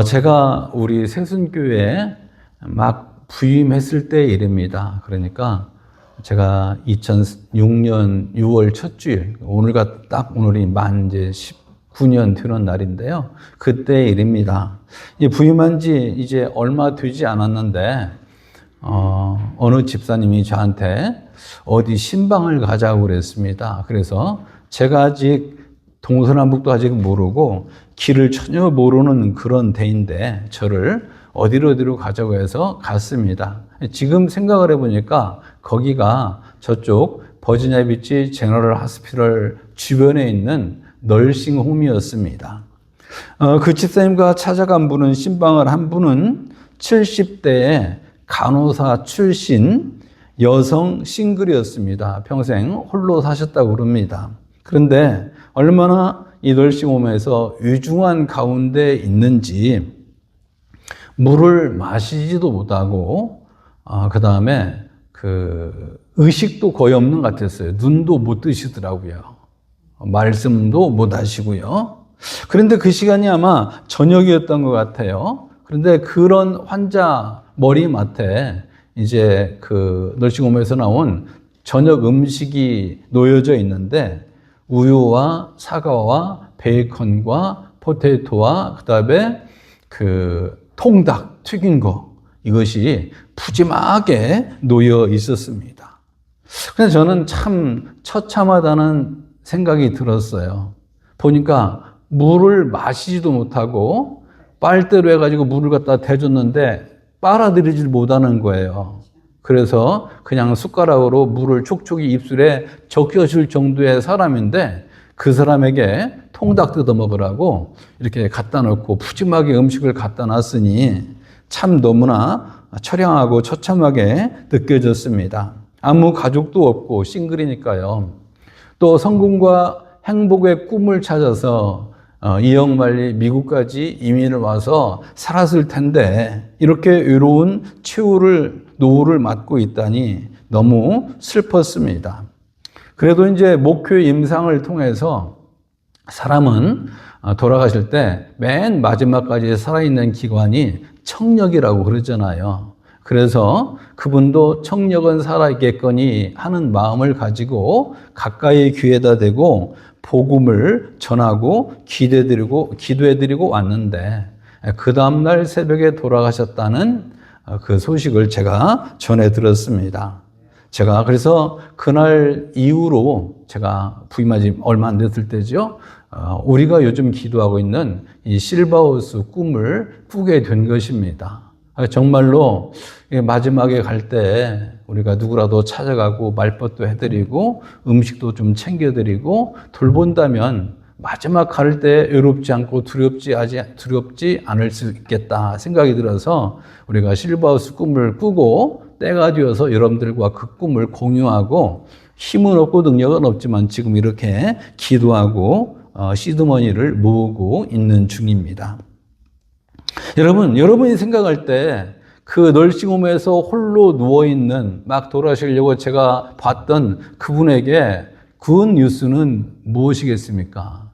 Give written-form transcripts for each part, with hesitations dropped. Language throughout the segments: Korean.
제가 우리 새순교회에 막 부임했을 때 일입니다. 그러니까 제가 2006년 6월 첫 주일, 오늘이 만 이제 19년 되는 날인데요. 그때 일입니다. 부임한 지 이제 얼마 되지 않았는데, 어느 집사님이 저한테 어디 신방을 가자고 그랬습니다. 그래서 제가 아직 동서남북도 아직 모르고 길을 전혀 모르는 그런 데인데 저를 어디로 가자고 해서 갔습니다. 지금 생각을 해보니까 거기가 저쪽 버지니아 비치 제너럴 하스피럴 주변에 있는 널싱홈이었습니다. 그 집사님과 찾아간 분은 신방을 한 분은 70대의 간호사 출신 여성 싱글이었습니다. 평생 홀로 사셨다고 그럽니다. 그런데 얼마나 이 널싱홈에서 위중한 가운데 있는지 물을 마시지도 못하고, 그 다음에 의식도 거의 없는 것 같았어요. 눈도 못 뜨시더라고요. 말씀도 못 하시고요. 그런데 그 시간이 아마 저녁이었던 것 같아요. 그런데 그런 환자 머리맡에 이제 그 널싱홈에서 나온 저녁 음식이 놓여져 있는데 우유와 사과와 베이컨과 포테이토와 그다음에 통닭 튀긴 거, 이것이 푸짐하게 놓여 있었습니다. 그래서 저는 참 처참하다는 생각이 들었어요. 보니까 물을 마시지도 못하고 빨대로 해가지고 물을 갖다 대줬는데 빨아들이질 못하는 거예요. 그래서 그냥 숟가락으로 물을 촉촉이 입술에 적셔줄 정도의 사람인데 그 사람에게 통닭 뜯어 먹으라고 이렇게 갖다 놓고 푸짐하게 음식을 갖다 놨으니 참 너무나 처량하고 처참하게 느껴졌습니다. 아무 가족도 없고 싱글이니까요. 또 성공과 행복의 꿈을 찾아서 이영만리 미국까지 이민을 와서 살았을 텐데 이렇게 외로운 노후를 맞고 있다니 너무 슬펐습니다. 그래도 이제 목회 임상을 통해서 사람은 돌아가실 때 맨 마지막까지 살아있는 기관이 청력이라고 그러잖아요. 그래서 그분도 청력은 살아있겠거니 하는 마음을 가지고 가까이 귀에다 대고 복음을 전하고 기도해드리고 왔는데 그 다음날 새벽에 돌아가셨다는 그 소식을 제가 전해 들었습니다. 제가 그래서 그날 이후로 제가 부임한 지 얼마 안 됐을 때죠. 우리가 요즘 기도하고 있는 이 실버하우스 꿈을 꾸게 된 것입니다. 정말로 마지막에 갈 때 우리가 누구라도 찾아가고 말벗도 해드리고 음식도 좀 챙겨드리고 돌본다면 마지막 갈 때 외롭지 않고 두렵지 않을 수 있겠다 생각이 들어서 우리가 실버하우스 꿈을 꾸고 때가 되어서 여러분들과 그 꿈을 공유하고 힘은 없고 능력은 없지만 지금 이렇게 기도하고 시드머니를 모으고 있는 중입니다. 여러분이 생각할 때 그 널싱홈에서 홀로 누워있는 막 돌아가시려고 제가 봤던 그분에게 굿 뉴스는 무엇이겠습니까?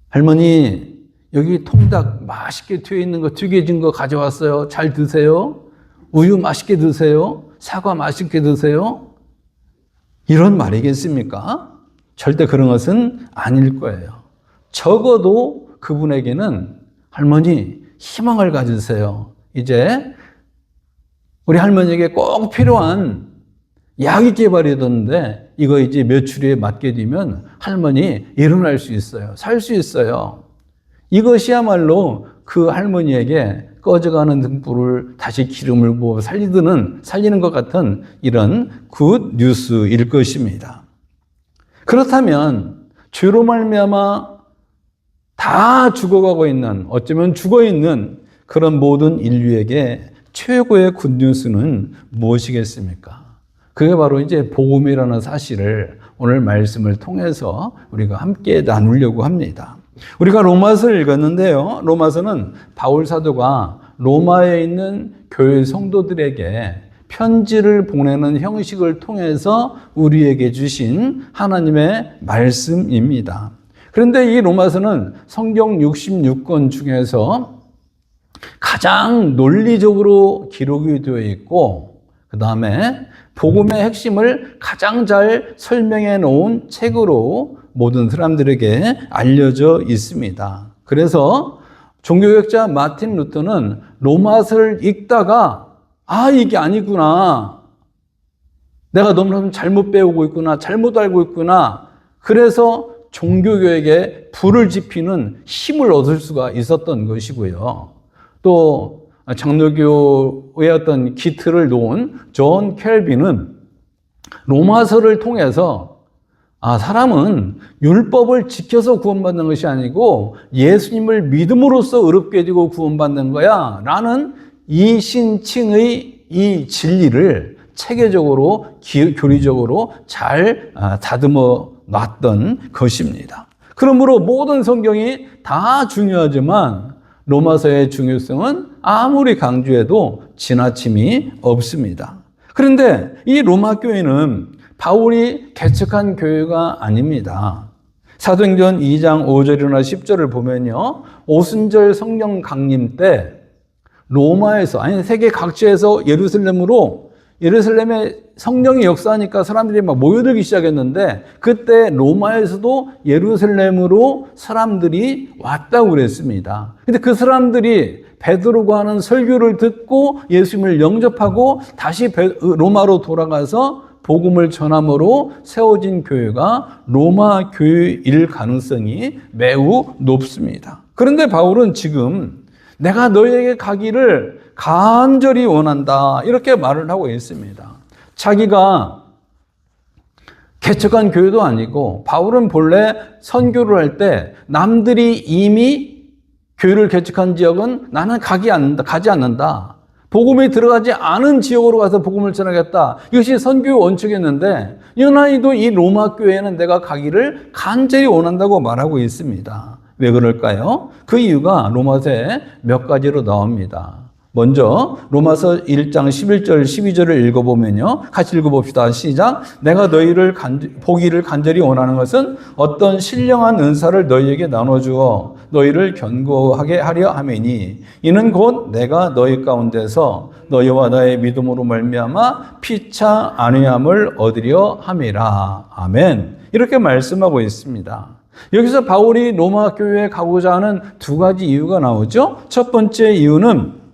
할머니, 여기 통닭 맛있게 튀어있는 거, 튀겨진 거 가져왔어요. 잘 드세요. 우유 맛있게 드세요. 사과 맛있게 드세요. 이런 말이겠습니까? 절대 그런 것은 아닐 거예요. 적어도 그분에게는 할머니 희망을 가지세요. 이제 우리 할머니에게 꼭 필요한 약이 개발이 됐는데 이거 이제 며칠 맞게 되면 할머니 일어날 수 있어요. 살 수 있어요. 이것이야말로 그 할머니에게 꺼져가는 등불을 다시 기름을 부어 살리는 것 같은 이런 굿 뉴스일 것입니다. 그렇다면 죄로 말미암아 다 죽어가고 있는, 어쩌면 죽어있는 그런 모든 인류에게 최고의 굿뉴스는 무엇이겠습니까? 그게 바로 이제 복음이라는 사실을 오늘 말씀을 통해서 우리가 함께 나누려고 합니다. 우리가 로마서를 읽었는데요. 로마서는 바울 사도가 로마에 있는 교회 성도들에게 편지를 보내는 형식을 통해서 우리에게 주신 하나님의 말씀입니다. 그런데 이 로마서는 성경 66권 중에서 가장 논리적으로 기록이 되어 있고, 그 다음에 복음의 핵심을 가장 잘 설명해 놓은 책으로 모든 사람들에게 알려져 있습니다. 그래서 종교개혁자 마틴 루터는 로마서를 읽다가 이게 아니구나. 내가 너무나 잘못 배우고 있구나. 잘못 알고 있구나. 그래서 종교개혁에 불을 지피는 힘을 얻을 수가 있었던 것이고요. 또 장로교의 어떤 기틀을 놓은 존 켈빈은 로마서를 통해서 사람은 율법을 지켜서 구원받는 것이 아니고 예수님을 믿음으로써 의롭게 되고 구원받는 거야 라는 이 신칭의 이 진리를 체계적으로 교리적으로 잘 다듬어 놨던 것입니다. 그러므로 모든 성경이 다 중요하지만 로마서의 중요성은 아무리 강조해도 지나침이 없습니다. 그런데 이 로마 교회는 바울이 개척한 교회가 아닙니다. 사도행전 2장 5절이나 10절을 보면요, 오순절 성령 강림 때 로마에서 세계 각지에서 예루살렘에 성령이 역사하니까 사람들이 막 모여들기 시작했는데, 그때 로마에서도 예루살렘으로 사람들이 왔다고 그랬습니다. 근데 그 사람들이 베드로가 하는 설교를 듣고 예수님을 영접하고 다시 로마로 돌아가서 복음을 전함으로 세워진 교회가 로마 교회일 가능성이 매우 높습니다. 그런데 바울은 지금 내가 너희에게 가기를 간절히 원한다, 이렇게 말을 하고 있습니다. 자기가 개척한 교회도 아니고, 바울은 본래 선교를 할 때 남들이 이미 교회를 개척한 지역은 나는 가지 않는다. 복음이 들어가지 않은 지역으로 가서 복음을 전하겠다. 이것이 선교의 원칙이었는데, 연하이도 이 로마 교회에는 내가 가기를 간절히 원한다고 말하고 있습니다. 왜 그럴까요? 그 이유가 로마서에 몇 가지로 나옵니다. 먼저 로마서 1장 11절 12절을 읽어보면요, 같이 읽어봅시다. 시작. 내가 너희를 보기를 간절히 원하는 것은 어떤 신령한 은사를 너희에게 나눠주어 너희를 견고하게 하려 함이니, 이는 곧 내가 너희 가운데서 너희와 나의 믿음으로 말미암아 피차 안위함을 얻으려 함이라. 아멘. 이렇게 말씀하고 있습니다. 여기서 바울이 로마 교회에 가고자 하는 두 가지 이유가 나오죠. 첫 번째 이유는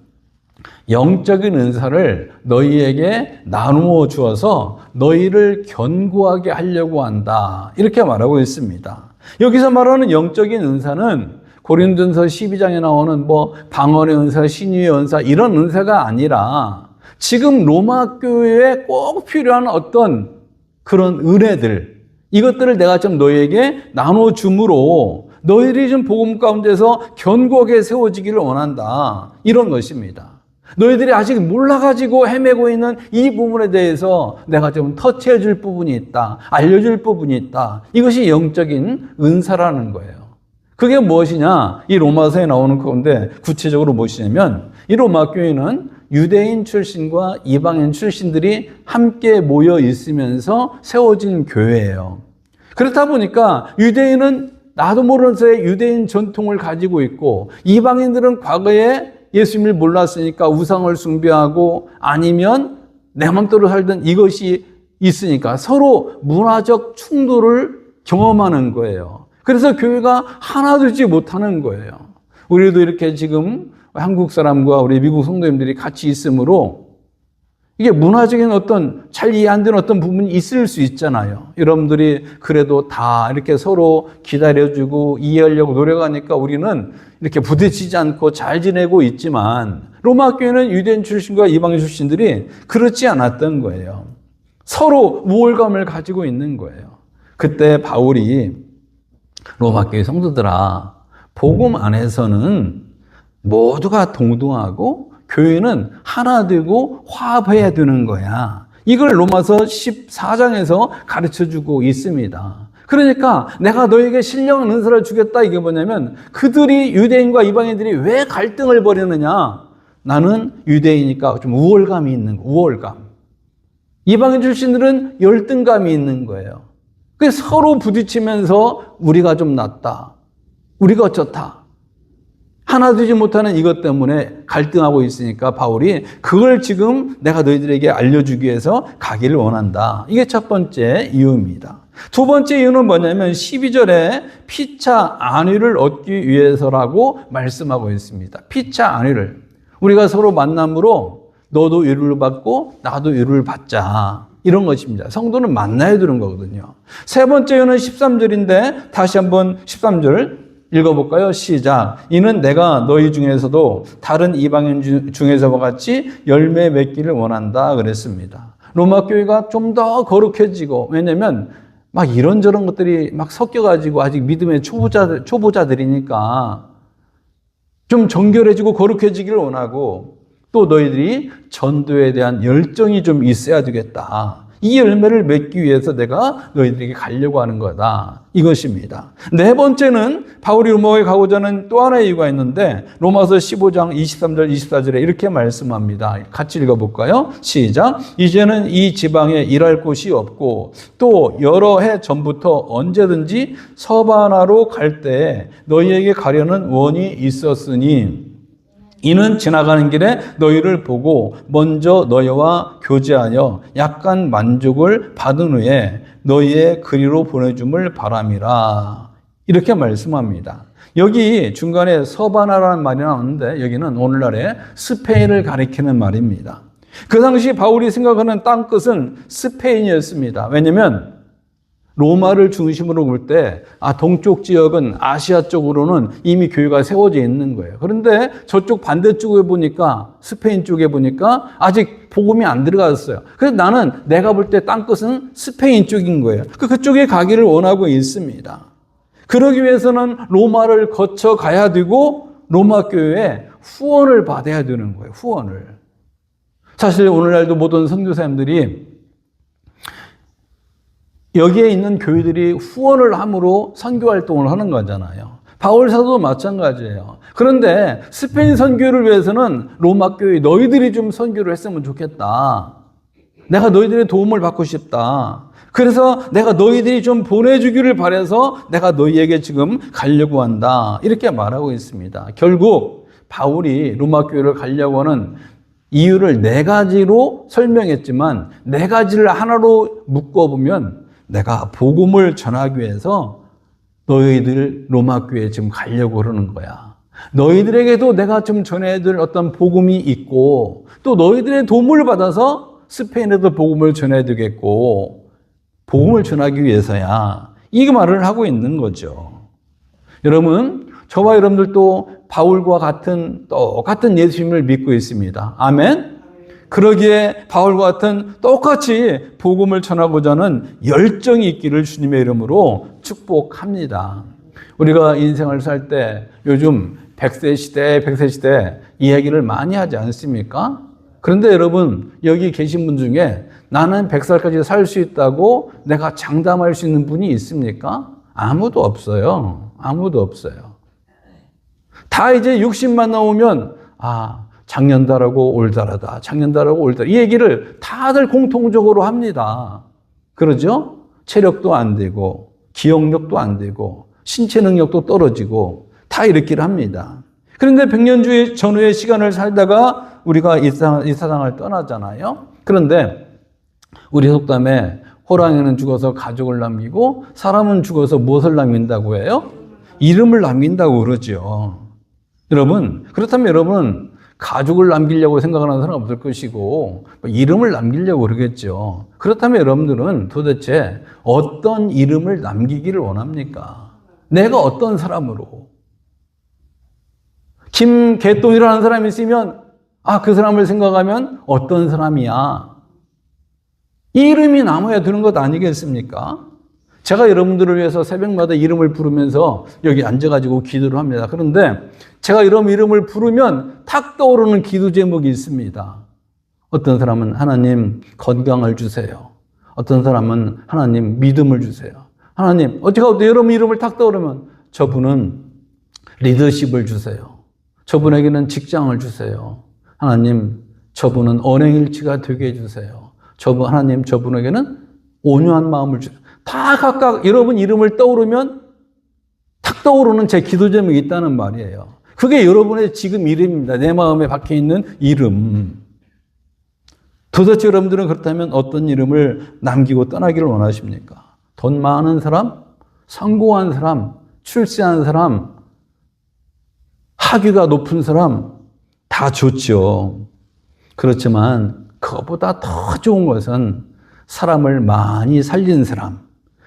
영적인 은사를 너희에게 나누어 주어서 너희를 견고하게 하려고 한다, 이렇게 말하고 있습니다. 여기서 말하는 영적인 은사는 고린도전서 12장에 나오는 방언의 은사, 신유의 은사, 이런 은사가 아니라 지금 로마 교회에 꼭 필요한 어떤 그런 은혜들, 이것들을 내가 좀 너희에게 나눠 줌으로 너희들이 좀 복음 가운데서 견고하게 세워지기를 원한다, 이런 것입니다. 너희들이 아직 몰라가지고 헤매고 있는 이 부분에 대해서 내가 좀 터치해 줄 부분이 있다, 알려줄 부분이 있다. 이것이 영적인 은사라는 거예요. 그게 무엇이냐? 이 로마서에 나오는 건데, 구체적으로 무엇이냐면, 이 로마 교회는 유대인 출신과 이방인 출신들이 함께 모여 있으면서 세워진 교회예요. 그렇다 보니까 유대인은 나도 모르는 사이에 유대인 전통을 가지고 있고, 이방인들은 과거에 예수님을 몰랐으니까 우상을 숭배하고 아니면 내 맘대로 살던 이것이 있으니까 서로 문화적 충돌을 경험하는 거예요. 그래서 교회가 하나 되지 못하는 거예요. 우리도 이렇게 지금 한국 사람과 우리 미국 성도님들이 같이 있으므로 이게 문화적인 어떤 잘 이해 안 되는 어떤 부분이 있을 수 있잖아요. 여러분들이 그래도 다 이렇게 서로 기다려주고 이해하려고 노력하니까 우리는 이렇게 부딪히지 않고 잘 지내고 있지만, 로마 교회는 유대인 출신과 이방인 출신들이 그렇지 않았던 거예요. 서로 우월감을 가지고 있는 거예요. 그때 바울이 로마 교회 성도들아, 복음 안에서는 모두가 동등하고 교회는 하나 되고 화합해야 되는 거야. 이걸 로마서 14장에서 가르쳐주고 있습니다. 그러니까 내가 너에게 신령한 은사를 주겠다, 이게 뭐냐면, 그들이 유대인과 이방인들이 왜 갈등을 벌이느냐? 나는 유대인이니까 좀 우월감이 있는 거, 우월감. 이방인 출신들은 열등감이 있는 거예요. 그래서 서로 부딪히면서 우리가 좀 낫다, 우리가 어쩌다 하나 되지 못하는 이것 때문에 갈등하고 있으니까 바울이 그걸 지금 내가 너희들에게 알려주기 위해서 가기를 원한다. 이게 첫 번째 이유입니다. 두 번째 이유는 뭐냐면 12절에 피차 안위를 얻기 위해서라고 말씀하고 있습니다. 피차 안위를. 우리가 서로 만남으로 너도 위로를 받고 나도 위로를 받자. 이런 것입니다. 성도는 만나야 되는 거거든요. 세 번째 이유는 13절인데 다시 한번 13절 읽어볼까요? 시작. 이는 내가 너희 중에서도 다른 이방인 중에서와 같이 열매 맺기를 원한다 그랬습니다. 로마 교회가 좀 더 거룩해지고, 왜냐면 막 이런저런 것들이 막 섞여가지고 아직 믿음의 초보자들이니까 좀 정결해지고 거룩해지기를 원하고, 또 너희들이 전도에 대한 열정이 좀 있어야 되겠다. 이 열매를 맺기 위해서 내가 너희들에게 가려고 하는 거다. 이것입니다. 네 번째는 바울이 로마에 가고자 하는 또 하나의 이유가 있는데 로마서 15장 23절 24절에 이렇게 말씀합니다. 같이 읽어볼까요? 시작. 이제는 이 지방에 일할 곳이 없고 또 여러 해 전부터 언제든지 서바나로 갈 때에 너희에게 가려는 원이 있었으니 이는 지나가는 길에 너희를 보고 먼저 너희와 교제하여 약간 만족을 받은 후에 너희의 그리로 보내줌을 바람이라. 이렇게 말씀합니다. 여기 중간에 서바나라는 말이 나오는데 여기는 오늘날의 스페인을 가리키는 말입니다. 그 당시 바울이 생각하는 땅끝은 스페인이었습니다. 왜냐하면 로마를 중심으로 볼 때 동쪽 지역은 아시아 쪽으로는 이미 교회가 세워져 있는 거예요. 그런데 저쪽 반대쪽에 보니까 스페인 쪽에 보니까 아직 복음이 안 들어갔어요. 그래서 나는 내가 볼 때 땅끝은 스페인 쪽인 거예요. 그쪽에 가기를 원하고 있습니다. 그러기 위해서는 로마를 거쳐 가야 되고 로마 교회에 후원을 받아야 되는 거예요. 후원을. 사실 오늘날도 모든 선교사님들이 여기에 있는 교회들이 후원을 함으로 선교 활동을 하는 거잖아요. 바울 사도도 마찬가지예요. 그런데 스페인 선교를 위해서는 로마 교회 너희들이 좀 선교를 했으면 좋겠다. 내가 너희들의 도움을 받고 싶다. 그래서 내가 너희들이 좀 보내주기를 바라서 내가 너희에게 지금 가려고 한다. 이렇게 말하고 있습니다. 결국 바울이 로마 교회를 가려고 하는 이유를 네 가지로 설명했지만 네 가지를 하나로 묶어보면 내가 복음을 전하기 위해서 너희들 로마 교회에 지금 가려고 그러는 거야. 너희들에게도 내가 좀 전해야 될 어떤 복음이 있고 또 너희들의 도움을 받아서 스페인에도 복음을 전해야 되겠고 복음을 전하기 위해서야. 이 말을 하고 있는 거죠. 여러분, 저와 여러분들도 바울과 똑같은 예수님을 믿고 있습니다. 아멘? 그러기에 바울과 같은 똑같이 복음을 전하고자 하는 열정이 있기를 주님의 이름으로 축복합니다. 우리가 인생을 살 때 요즘 100세 시대 이야기를 많이 하지 않습니까? 그런데 여러분, 여기 계신 분 중에 나는 100살까지 살 수 있다고 내가 장담할 수 있는 분이 있습니까? 아무도 없어요. 아무도 없어요. 다 이제 60만 나오면 작년달하고 올달하다. 작년달하고 올달. 이 얘기를 다들 공통적으로 합니다. 그러죠? 체력도 안 되고 기억력도 안 되고 신체 능력도 떨어지고 다 이렇기를 합니다. 그런데 100년 전후의 시간을 살다가 우리가 이 세상을 떠나잖아요. 그런데 우리 속담에 호랑이는 죽어서 가족을 남기고 사람은 죽어서 무엇을 남긴다고 해요? 이름을 남긴다고 그러죠. 여러분, 그렇다면 여러분 가족을 남기려고 생각하는 사람 없을 것이고 이름을 남기려고 그러겠죠. 그렇다면 여러분들은 도대체 어떤 이름을 남기기를 원합니까? 내가 어떤 사람으로? 김개똥이라는 사람이 있으면 그 사람을 생각하면 어떤 사람이야? 이 이름이 남아야 되는 것 아니겠습니까? 제가 여러분들을 위해서 새벽마다 이름을 부르면서 여기 앉아가지고 기도를 합니다. 그런데 제가 이름을 부르면 탁 떠오르는 기도 제목이 있습니다. 어떤 사람은 하나님 건강을 주세요. 어떤 사람은 하나님 믿음을 주세요. 하나님, 어찌가 여러분 이름을 탁 떠오르면 저분은 리더십을 주세요. 저분에게는 직장을 주세요. 하나님, 저분은 언행일치가 되게 해주세요. 하나님, 저분에게는 온유한 마음을 주세요. 다 각각 여러분 이름을 떠오르면 탁 떠오르는 제 기도 제목이 있다는 말이에요. 그게 여러분의 지금 이름입니다. 내 마음에 박혀 있는 이름. 도대체 여러분들은 그렇다면 어떤 이름을 남기고 떠나기를 원하십니까? 돈 많은 사람? 성공한 사람? 출세한 사람? 학위가 높은 사람? 다 좋죠. 그렇지만 그것보다 더 좋은 것은 사람을 많이 살린 사람,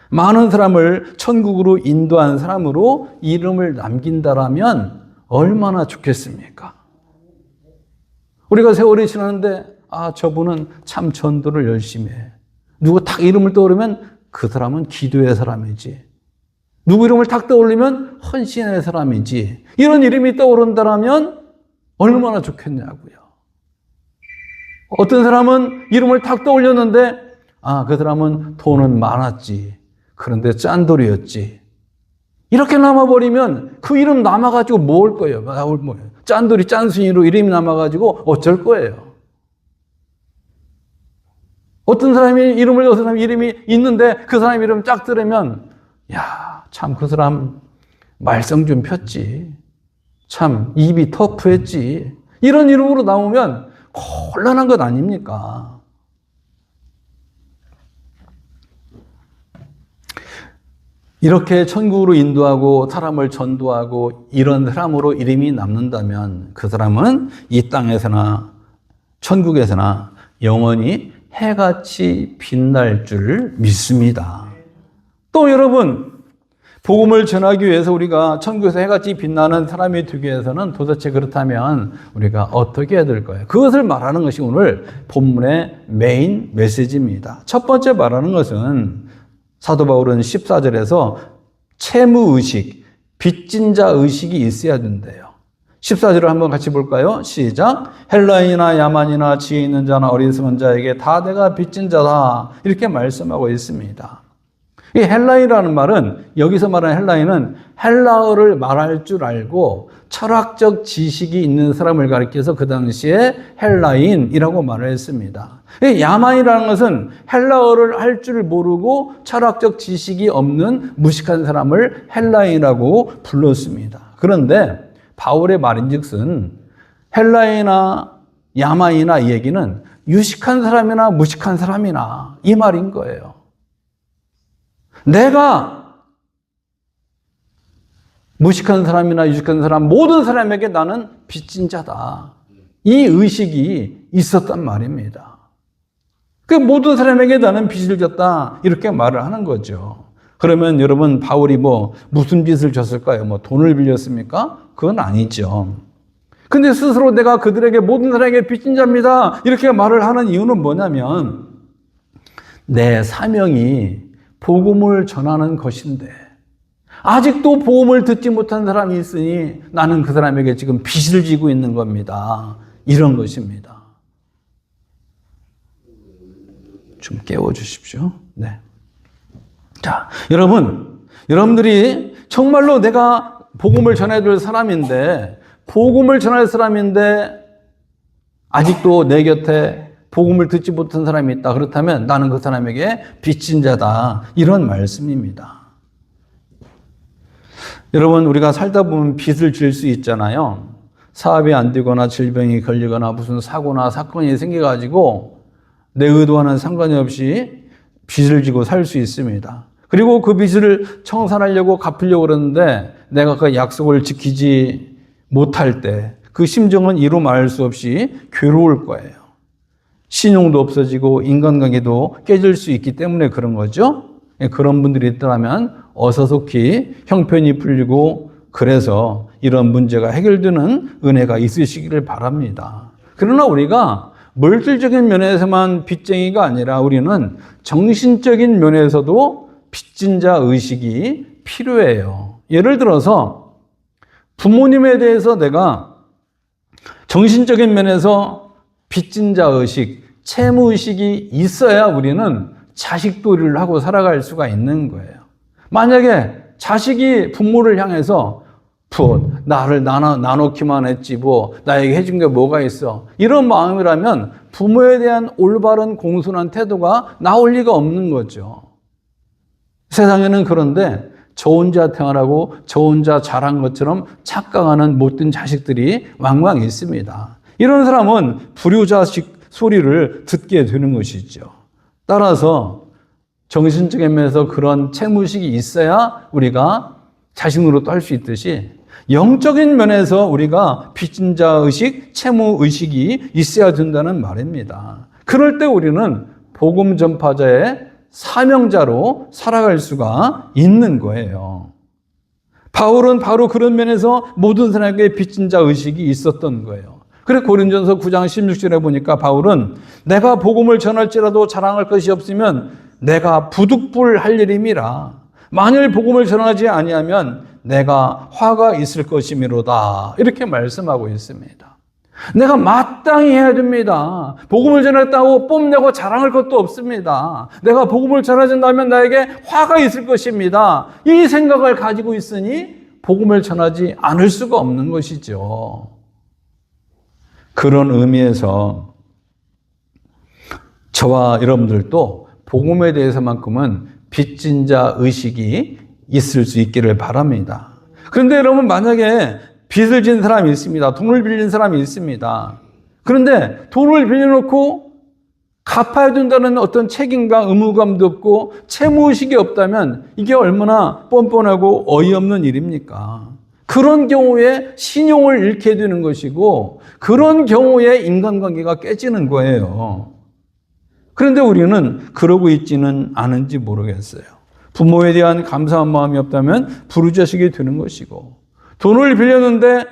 많은 사람을 천국으로 인도한 사람으로 이름을 남긴다라면 얼마나 좋겠습니까? 우리가 세월이 지났는데 저분은 참 전도를 열심히 해. 누구 딱 이름을 떠오르면 그 사람은 기도의 사람이지. 누구 이름을 딱 떠올리면 헌신의 사람이지. 이런 이름이 떠오른다면 얼마나 좋겠냐고요. 어떤 사람은 이름을 딱 떠올렸는데 그 사람은 돈은 많았지. 그런데 짠돌이였지. 이렇게 남아버리면 그 이름 남아가지고 뭐 할 거예요? 짠돌이 짠순이로 이름이 남아가지고 어쩔 거예요? 어떤 사람이 어떤 사람 이름이 있는데 그 사람 이름 쫙 들으면 참 그 사람 말썽 좀 폈지. 참 입이 터프했지. 이런 이름으로 나오면 곤란한 것 아닙니까? 이렇게 천국으로 인도하고 사람을 전도하고 이런 사람으로 이름이 남는다면 그 사람은 이 땅에서나 천국에서나 영원히 해같이 빛날 줄 믿습니다. 또 여러분, 복음을 전하기 위해서 우리가 천국에서 해같이 빛나는 사람이 되기 위해서는 도대체 그렇다면 우리가 어떻게 해야 될까요? 그것을 말하는 것이 오늘 본문의 메인 메시지입니다. 첫 번째 말하는 것은 사도 바울은 14절에서 채무의식, 빚진 자 의식이 있어야 된대요. 14절을 한번 같이 볼까요? 시작. 헬라인이나 야만이나 지혜 있는 자나 어리석은 자에게 다 내가 빚진 자다. 이렇게 말씀하고 있습니다. 이 헬라인이라는 말은, 여기서 말하는 헬라인은 헬라어를 말할 줄 알고 철학적 지식이 있는 사람을 가리켜서 그 당시에 헬라인이라고 말을 했습니다. 야만이라는 것은 헬라어를 할 줄 모르고 철학적 지식이 없는 무식한 사람을 헬라인이라고 불렀습니다. 그런데 바울의 말인즉슨 헬라인이나 야만이나 이 얘기는 유식한 사람이나 무식한 사람이나 이 말인 거예요. 내가 무식한 사람이나 유식한 사람 모든 사람에게 나는 빚진 자다. 이 의식이 있었단 말입니다. 그 모든 사람에게 나는 빚을 졌다. 이렇게 말을 하는 거죠. 그러면 여러분 바울이 무슨 빚을 졌을까요? 돈을 빌렸습니까? 그건 아니죠. 근데 스스로 내가 그들에게 모든 사람에게 빚진 자입니다. 이렇게 말을 하는 이유는 뭐냐면 내 사명이 복음을 전하는 것인데 아직도 복음을 듣지 못한 사람이 있으니 나는 그 사람에게 지금 빚을 지고 있는 겁니다. 이런 것입니다. 좀 깨워주십시오. 네. 자, 여러분들이 정말로 내가 복음을 전해줄 사람인데 아직도 내 곁에 복음을 듣지 못한 사람이 있다. 그렇다면 나는 그 사람에게 빚진 자다. 이런 말씀입니다. 여러분, 우리가 살다 보면 빚을 질 수 있잖아요. 사업이 안 되거나 질병이 걸리거나 무슨 사고나 사건이 생겨가지고 내 의도와는 상관이 없이 빚을 지고 살 수 있습니다. 그리고 그 빚을 청산하려고 갚으려고 그러는데 내가 그 약속을 지키지 못할 때 그 심정은 이루 말할 수 없이 괴로울 거예요. 신용도 없어지고 인간관계도 깨질 수 있기 때문에 그런 거죠. 그런 분들이 있더라면 어서 속히 형편이 풀리고 그래서 이런 문제가 해결되는 은혜가 있으시기를 바랍니다. 그러나 우리가 물질적인 면에서만 빚쟁이가 아니라 우리는 정신적인 면에서도 빚진 자 의식이 필요해요. 예를 들어서 부모님에 대해서 내가 정신적인 면에서 빚진 자 의식, 채무 의식이 있어야 우리는 자식도리를 하고 살아갈 수가 있는 거예요. 만약에 자식이 부모를 향해서 나를 나눠기만 했지 나에게 해준 게 뭐가 있어, 이런 마음이라면 부모에 대한 올바른 공손한 태도가 나올 리가 없는 거죠. 세상에는 그런데 저 혼자 태어나고 저 혼자 자란 것처럼 착각하는 못된 자식들이 왕왕 있습니다. 이런 사람은 불효자식 소리를 듣게 되는 것이죠. 따라서 정신적인 면에서 그런 채무의식이 있어야 우리가 자식 노릇도 할 수 있듯이 영적인 면에서 우리가 빚진 자 의식, 채무 의식이 있어야 된다는 말입니다. 그럴 때 우리는 복음 전파자의 사명자로 살아갈 수가 있는 거예요. 바울은 바로 그런 면에서 모든 사람에게 빚진 자 의식이 있었던 거예요. 그래 고린전서 9장 16절에 보니까 바울은 내가 복음을 전할지라도 자랑할 것이 없으면 내가 부득불할 일임이라. 만일 복음을 전하지 아니하면 내가 화가 있을 것이미로다. 이렇게 말씀하고 있습니다. 내가 마땅히 해야 됩니다. 복음을 전했다고 뽐내고 자랑할 것도 없습니다. 내가 복음을 전해준다면 나에게 화가 있을 것입니다. 이 생각을 가지고 있으니 복음을 전하지 않을 수가 없는 것이죠. 그런 의미에서 저와 여러분들도 복음에 대해서만큼은 빚진 자 의식이 있을 수 있기를 바랍니다. 그런데 여러분 만약에 빚을 진 사람이 있습니다. 돈을 빌린 사람이 있습니다. 그런데 돈을 빌려놓고 갚아야 된다는 어떤 책임과 의무감도 없고 채무의식이 없다면 이게 얼마나 뻔뻔하고 어이없는 일입니까? 그런 경우에 신용을 잃게 되는 것이고 그런 경우에 인간관계가 깨지는 거예요. 그런데 우리는 그러고 있지는 않은지 모르겠어요. 부모에 대한 감사한 마음이 없다면 불효자식이 되는 것이고 돈을 빌렸는데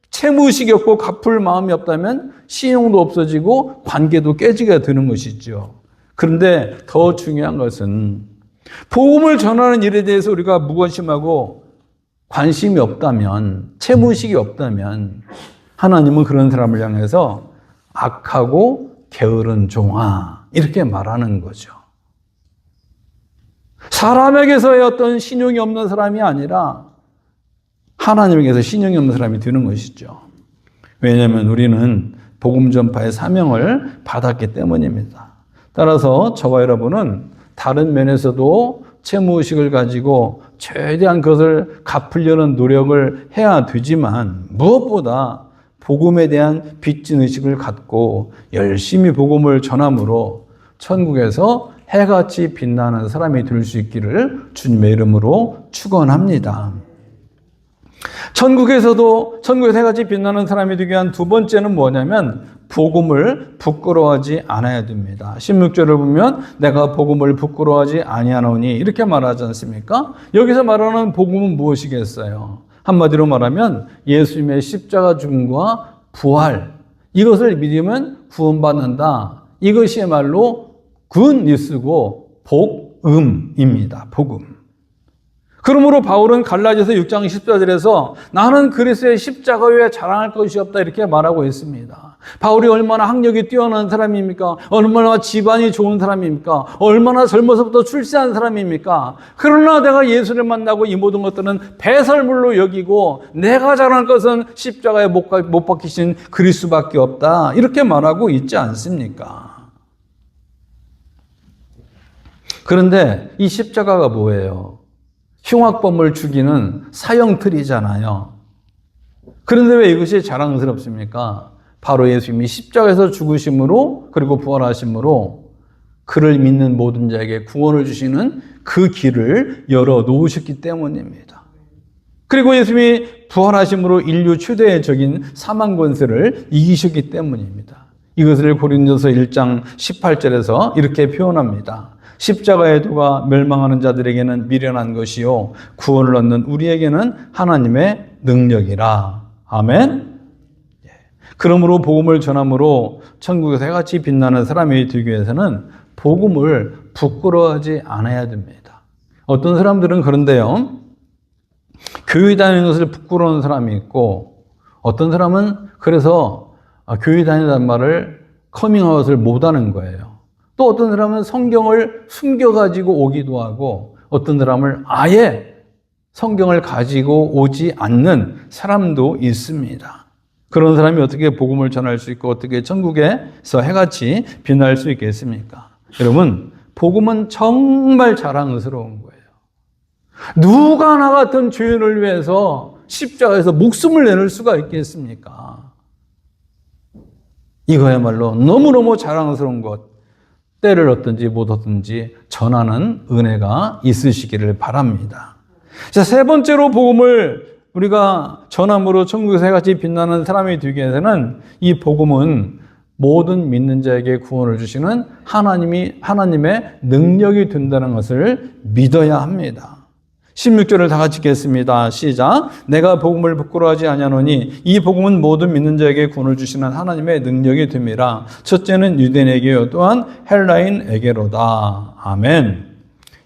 채무의식이 없고 갚을 마음이 없다면 신용도 없어지고 관계도 깨지게 되는 것이죠. 그런데 더 중요한 것은 복음을 전하는 일에 대해서 우리가 무관심하고 관심이 없다면, 채무의식이 없다면 하나님은 그런 사람을 향해서 악하고 게으른 종아 이렇게 말하는 거죠. 사람에게서의 어떤 신용이 없는 사람이 아니라 하나님에게서 신용이 없는 사람이 되는 것이죠. 왜냐하면 우리는 복음 전파의 사명을 받았기 때문입니다. 따라서 저와 여러분은 다른 면에서도 채무의식을 가지고 최대한 그것을 갚으려는 노력을 해야 되지만 무엇보다 복음에 대한 빚진 의식을 갖고 열심히 복음을 전함으로 천국에서 해같이 빛나는 사람이 될 수 있기를 주님의 이름으로 축원합니다. 천국에서 해같이 빛나는 사람이 되기 위한 두 번째는 뭐냐면 복음을 부끄러워하지 않아야 됩니다. 16절을 보면 내가 복음을 부끄러워하지 아니하노니 이렇게 말하지 않습니까? 여기서 말하는 복음은 무엇이겠어요? 한마디로 말하면 예수님의 십자가 죽음과 부활 이것을 믿으면 구원받는다. 이것이야말로 굿뉴스고 복음입니다. 복음. 그러므로 바울은 갈라디아서 6장 14절에서 나는 그리스도의 십자가 외에 자랑할 것이 없다 이렇게 말하고 있습니다. 바울이 얼마나 학력이 뛰어난 사람입니까? 얼마나 집안이 좋은 사람입니까? 얼마나 젊어서부터 출세한 사람입니까? 그러나 내가 예수를 만나고 이 모든 것들은 배설물로 여기고 내가 자랑할 것은 십자가에 못 박히신 그리스도밖에 없다 이렇게 말하고 있지 않습니까? 그런데 이 십자가가 뭐예요? 흉악범을 죽이는 사형틀이잖아요. 그런데 왜 이것이 자랑스럽습니까? 바로 예수님이 십자가에서 죽으심으로 그리고 부활하심으로 그를 믿는 모든 자에게 구원을 주시는 그 길을 열어놓으셨기 때문입니다. 그리고 예수님이 부활하심으로 인류 최대적인 사망 권세를 이기셨기 때문입니다. 이것을 고린도서 1장 18절에서 이렇게 표현합니다. 십자가의 도가 멸망하는 자들에게는 미련한 것이요 구원을 얻는 우리에게는 하나님의 능력이라. 아멘. 그러므로 복음을 전함으로 천국에서 해같이 빛나는 사람이 되기 위해서는 복음을 부끄러워하지 않아야 됩니다. 어떤 사람들은 그런데요. 교회 다니는 것을 부끄러워하는 사람이 있고 어떤 사람은 그래서 교회 다니는 말을 커밍아웃을 못하는 거예요. 또 어떤 사람은 성경을 숨겨가지고 오기도 하고 어떤 사람을 아예 성경을 가지고 오지 않는 사람도 있습니다. 그런 사람이 어떻게 복음을 전할 수 있고 어떻게 천국에서 해같이 빛날 수 있겠습니까? 여러분, 복음은 정말 자랑스러운 거예요. 누가 나 같은 죄인을 위해서 십자가에서 목숨을 내놓을 수가 있겠습니까? 이거야말로 너무너무 자랑스러운 것. 때를 얻든지 못 얻든지 전하는 은혜가 있으시기를 바랍니다. 자, 세 번째로 복음을 우리가 전함으로 천국에서 해같이 빛나는 사람이 되기 위해서는 이 복음은 모든 믿는 자에게 구원을 주시는 하나님의 능력이 된다는 것을 믿어야 합니다. 16절을 다 같이 읽겠습니다. 시작. 내가 복음을 부끄러워하지 아니하노니 이 복음은 모든 믿는 자에게 구원을 주시는 하나님의 능력이 됨이라. 첫째는 유대인에게요 또한 헬라인에게로다. 아멘.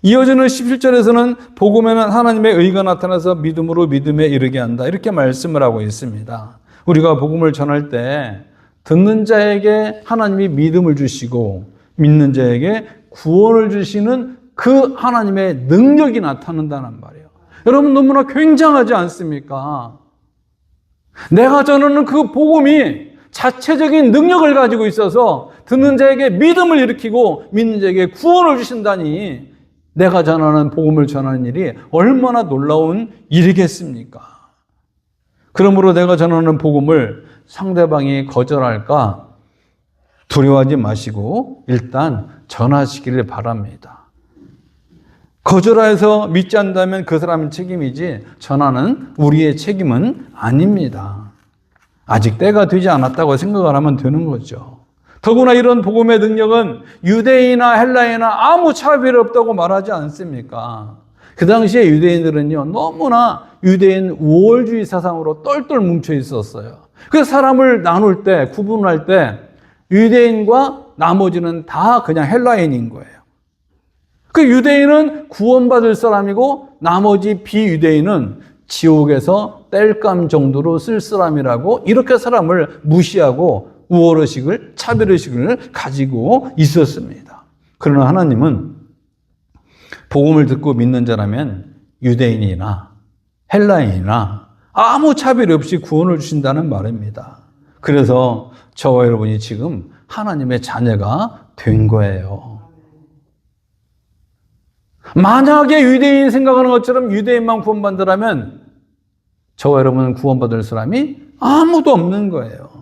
이어지는 17절에서는 복음에는 하나님의 의가 나타나서 믿음으로 믿음에 이르게 한다. 이렇게 말씀을 하고 있습니다. 우리가 복음을 전할 때 듣는 자에게 하나님이 믿음을 주시고 믿는 자에게 구원을 주시는 그 하나님의 능력이 나타난다는 말이에요. 여러분 너무나 굉장하지 않습니까? 내가 전하는 그 복음이 자체적인 능력을 가지고 있어서 듣는 자에게 믿음을 일으키고 믿는 자에게 구원을 주신다니 내가 전하는 복음을 전하는 일이 얼마나 놀라운 일이겠습니까? 그러므로 내가 전하는 복음을 상대방이 거절할까 두려워하지 마시고 일단 전하시기를 바랍니다. 거절해서 믿지 않는다면 그 사람의 책임이지 전하는 우리의 책임은 아닙니다. 아직 때가 되지 않았다고 생각을 하면 되는 거죠. 더구나 이런 복음의 능력은 유대인이나 헬라인이나 아무 차별이 없다고 말하지 않습니까? 그 당시에 유대인들은요 너무나 유대인 우월주의 사상으로 똘똘 뭉쳐 있었어요. 그래서 사람을 나눌 때 구분할 때 유대인과 나머지는 다 그냥 헬라인인 거예요. 그 유대인은 구원받을 사람이고 나머지 비유대인은 지옥에서 땔감 정도로 쓸 사람이라고 이렇게 사람을 무시하고 우월의식을 차별의식을 가지고 있었습니다. 그러나 하나님은 복음을 듣고 믿는 자라면 유대인이나 헬라인이나 아무 차별이 없이 구원을 주신다는 말입니다. 그래서 저와 여러분이 지금 하나님의 자녀가 된 거예요. 만약에 유대인 생각하는 것처럼 유대인만 구원받으라면 저와 여러분은 구원받을 사람이 아무도 없는 거예요.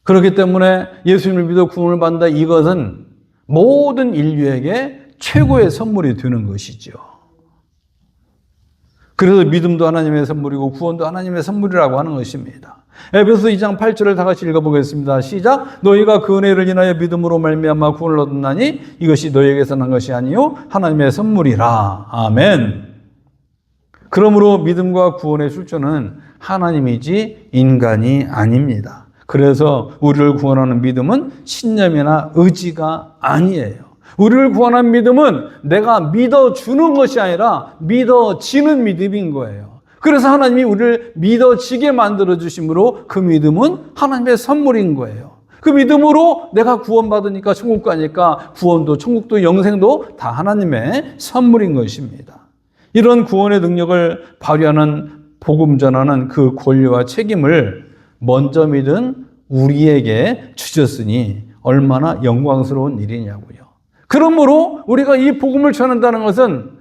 그렇기 때문에 예수님을 믿어 구원을 받는다 이것은 모든 인류에게 최고의 선물이 되는 것이죠. 그래서 믿음도 하나님의 선물이고 구원도 하나님의 선물이라고 하는 것입니다. 에베소 2장 8절을 다 같이 읽어보겠습니다. 시작. 너희가 그 은혜를 인하여 믿음으로 말미암아 구원을 얻었나니 이것이 너희에게서 난 것이 아니요 하나님의 선물이라. 아멘. 그러므로 믿음과 구원의 출처는 하나님이지 인간이 아닙니다. 그래서 우리를 구원하는 믿음은 신념이나 의지가 아니에요. 우리를 구원한 믿음은 내가 믿어주는 것이 아니라 믿어지는 믿음인 거예요. 그래서 하나님이 우리를 믿어지게 만들어주심으로 그 믿음은 하나님의 선물인 거예요. 그 믿음으로 내가 구원받으니까 천국 가니까 구원도 천국도 영생도 다 하나님의 선물인 것입니다. 이런 구원의 능력을 발휘하는 복음 전하는 그 권리와 책임을 먼저 믿은 우리에게 주셨으니 얼마나 영광스러운 일이냐고요. 그러므로 우리가 이 복음을 전한다는 것은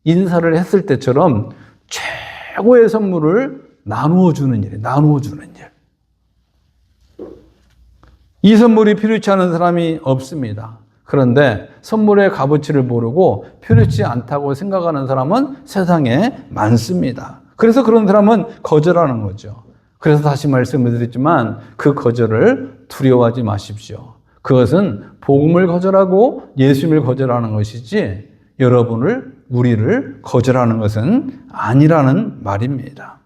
인사를 했을 때처럼 최고의 선물을 나누어 주는 일이에요. 나누어 주는 일. 이 선물이 필요치 않은 사람이 없습니다. 그런데 선물의 값어치를 모르고 필요치 않다고 생각하는 사람은 세상에 많습니다. 그래서 그런 사람은 거절하는 거죠. 그래서 다시 말씀을 드리지만 그 거절을 두려워하지 마십시오. 그것은 복음을 거절하고 예수님을 거절하는 것이지 우리를 거절하는 것은 아니라는 말입니다.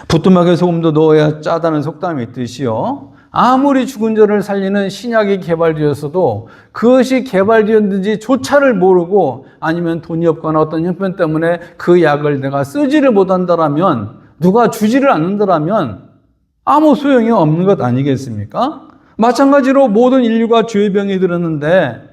부뚜막에 소금도 넣어야 짜다는 속담이 있듯이요. 아무리 죽은 자를 살리는 신약이 개발되었어도 그것이 개발되었는지 조차를 모르고 아니면 돈이 없거나 어떤 형편 때문에 그 약을 내가 쓰지를 못한다라면 누가 주지를 않는다라면 아무 소용이 없는 것 아니겠습니까? 마찬가지로 모든 인류가 죄의 병에 들었는데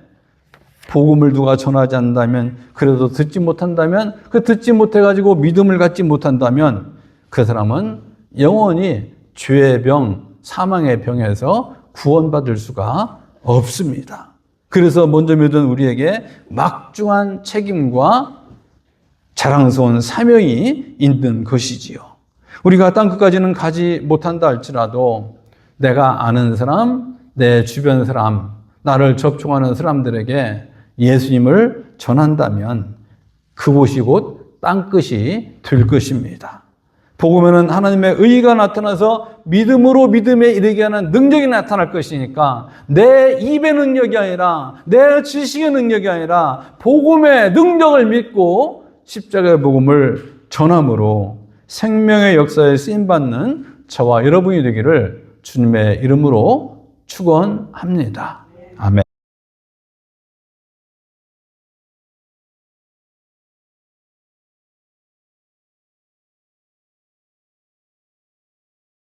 복음을 누가 전하지 않는다면 그래도 듣지 못한다면 그 듣지 못해가지고 믿음을 갖지 못한다면 그 사람은 영원히 죄의 병, 사망의 병에서 구원받을 수가 없습니다. 그래서 먼저 믿은 우리에게 막중한 책임과 자랑스러운 사명이 있는 것이지요. 우리가 땅끝까지는 가지 못한다 할지라도 내가 아는 사람, 내 주변 사람, 나를 접촉하는 사람들에게 예수님을 전한다면 그곳이 곧 땅끝이 될 것입니다. 복음에는 하나님의 의가 나타나서 믿음으로 믿음에 이르게 하는 능력이 나타날 것이니까 내 입의 능력이 아니라 내 지식의 능력이 아니라 복음의 능력을 믿고 십자가의 복음을 전함으로 생명의 역사에 쓰임받는 저와 여러분이 되기를 주님의 이름으로 축원합니다. 아멘.